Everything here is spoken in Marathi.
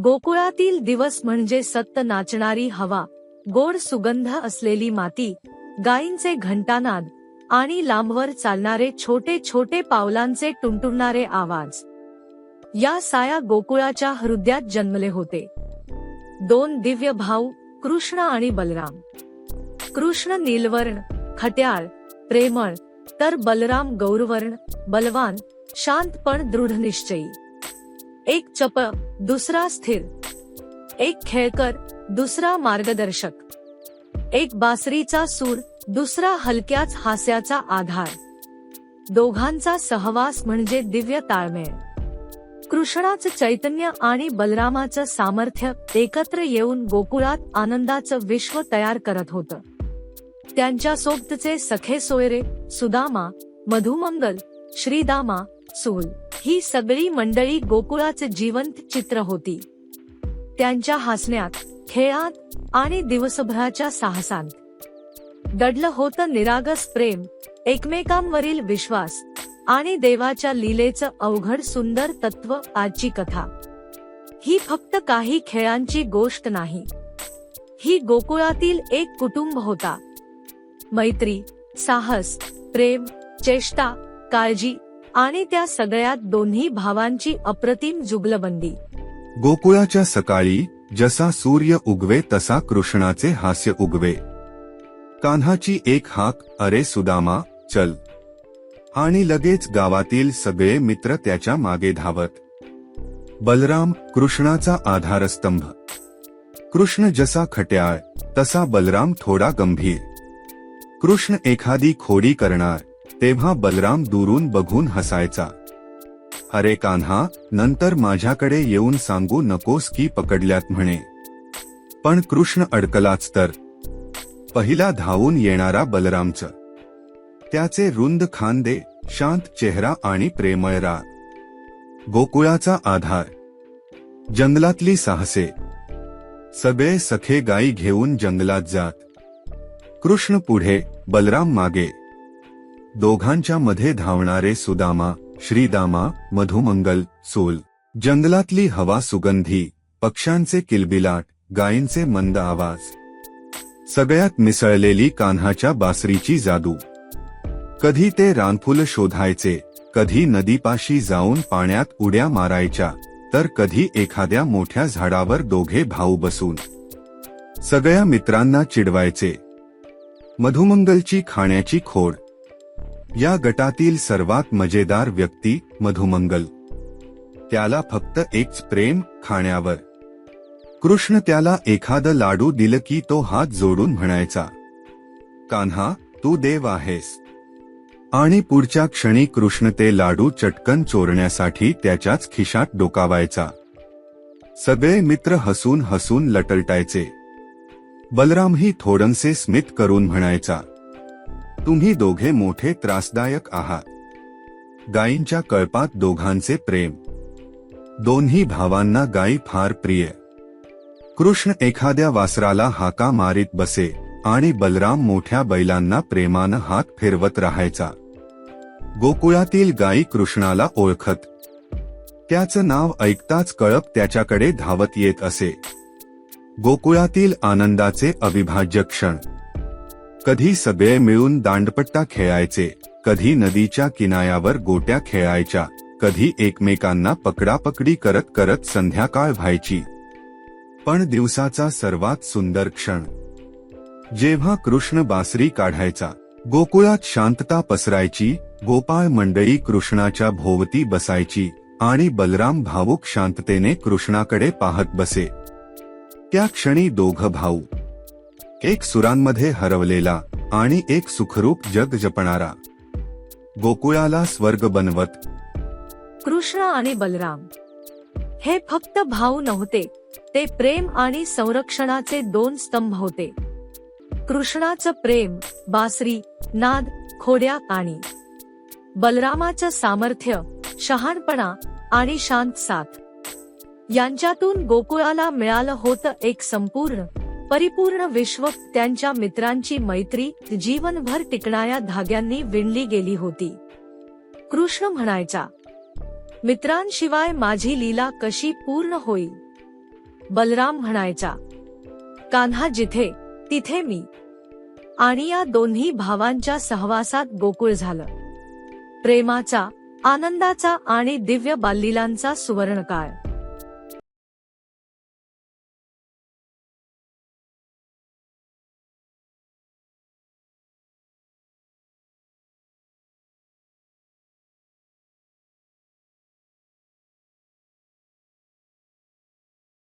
गोकुळातील दिवस म्हणजे सत्त नाचणारी हवा, गोड सुगंध असलेली माती, गायींचे घंटानाद आणि लांबवर चालणारे छोटे छोटे पावलांचे टुणटुणणारे आवाज. या साया गोकुळाच्या हृदयात जन्मले होते. दोन दिव्य भाऊ, कृष्ण आणि बलराम. कृष्ण नीलवर्ण, खट्याळ, प्रेमळ, तर बलराम गौरवर्ण, बलवान, शांत पण दृढनिश्चयी. एक चपळ, दुसरा स्थिर. एक खेळकर, दुसरा मार्गदर्शक. एक बासरीचा सूर, दुसरा हलक्याच हास्याचा आधार. दोघांचा सहवास म्हणजे दिव्य ताळमेळ. कृष्णाचं चैतन्य आणि बलरामाचं सामर्थ्य एकत्र येऊन गोकुळात आनंदाचं विश्व तयार करत होतं. त्यांच्या सोबतचे सखे सोयरे, सुदामा, मधुमंगल, श्रीदामा, सूल, ही सगळी मंडळी गोकुळाचे जिवंत चित्र होती. त्यांच्या हसण्यात, खेळात आणि दिवसभराच्या साहसांत दडलं होतं निरागस प्रेम, एकमेकांवरील विश्वास आणि देवाच्या लीलेचं अवघड सुंदर तत्व. आजची कथा ही फक्त काही खेळांची गोष्ट नाही. ही गोकुळातील एक कुटुंब होता. मैत्री, साहस, प्रेम, चेष्टा, काळजी आणि त्या सगळ्यात दोन्ही भावांची अप्रतिम जुगलबंदी. गोकुळाच्या सकाळी जसा सूर्य उगवे तसा कृष्णाचे हास्य उगवे. कान्हाची एक हाक, अरे सुदामा, चल. आणि लगेच गावातील सगळे मित्र त्याच्या मागे धावत. बलराम, कृष्णाचा आधारस्तंभ. कृष्ण जसा खट्याळ तसा बलराम थोडा गंभीर. कृष्ण एखादी खोडी करणार तेव्हा बलराम दुरून बघून हसायचा. अरे कान्हा, नंतर माझ्याकडे येऊन सांगू नकोस की पकडल्यात म्हणे. पण कृष्ण अडकलाच तर. पहिला धावून येणारा बलरामच. त्याचे रुंद खांदे, शांत चेहरा आणि प्रेमळ राग. गोकुळाचा आधार. जंगलातली साहसे. सगळे सखे गायी घेऊन जंगलात जात. कृष्ण पुढे, बलराम मागे. दोघांच्या मध्ये धावणारे सुदामा, श्रीदामा, मधुमंगल, सूल. जंगलातली हवा सुगंधी, पक्ष्यांचे किलबिलाट, गायींचे मंद आवाज. सगळ्यात मिसळलेली कान्हाच्या बासरीची जादू. कधी ते रानफुलं शोधायचे, कधी नदीपाशी जाऊन पाण्यात उड्या मारायच्या, तर कधी एखाद्या मोठ्या झाडावर दोघे भाऊ बसून सगळ्या मित्रांना चिडवायचे. मधुमंगलची खाण्याची खोड. या गटातील सर्वात मजेदार व्यक्ती मधुमंगल. त्याला फक्त एकच प्रेम, खाण्यावर. कृष्ण त्याला एखादं लाडू दिलं की तो हात जोडून म्हणायचा, कान्हा, तू देव आहेस. आणि पुढच्या क्षणी कृष्ण ते लाडू चटकन चोरण्यासाठी त्याच्याच खिशात डोकावायचा. सगळे मित्र हसून हसून लटलटायचे. बलरामही थोडंसे स्मित करून म्हणायचा, तुम्ही दोघे मोठे त्रासदायक आहात. गायींच्या कळपात दोघांचे प्रेम. दोन्ही भावांना गायी फार प्रिय. कृष्ण एखाद्या वासराला हाका मारीत बसे आणि बलराम मोठ्या बैलांना प्रेमानं हात फिरवत राहायचा. गोकुळातील गायी कृष्णाला ओळखत. त्याचं नाव ऐकताच कळप त्याच्याकडे धावत येत असे. गोकुळातील आनंदाचे अविभाज्य क्षण. कधी सगळे मिळून दांडपट्टा खेळायचे, कधी नदीच्या किनाऱ्यावर गोट्या खेळायच्या, कधी एकमेकांना पकडापकडी करत करत संध्याकाळ व्हायची. पण दिवसाचा सर्वात सुंदर क्षण जेव्हा कृष्ण बासरी काढायचा. गोकुळात शांतता पसरायची. गोपाळ मंडळी कृष्णाच्या भोवती बसायची आणि बलराम भावुक शांततेने कृष्णाकडे पाहत बसे. त्या क्षणी दोघ भाऊ, एक सुरांमध्ये हरवलेला आणि एक सुखरूप जग जपणारा, गोकुळाला स्वर्ग बनवत. कृष्ण आणि बलराम हे फक्त भाऊ नव्हते, ते प्रेम आणि संरक्षणाचे दोन स्तंभ होते. कृष्णाचं प्रेम, बासरी, नाद, खोड्या आणि बलरामाचं सामर्थ्य, शहाणपणा आणि शांत साथ. यांच्यातून गोकुळाला मिळालं होतं एक संपूर्ण, परिपूर्ण विश्व. त्यांच्या मित्रांची मैत्री जीवनभर टिकणाऱ्या धाग्यांनी विणली गेली होती. कृष्ण म्हणायचा, मित्रांशिवाय माझी लीला कशी पूर्ण होईल. बलराम म्हणायचा, कान्हा जिथे तिथे मी. आणि या दोन्ही भावांच्या सहवासात गोकुळ झालं. प्रेमाचा, आनंदाचा आणि दिव्य बाललीलांचा सुवर्णकाळ.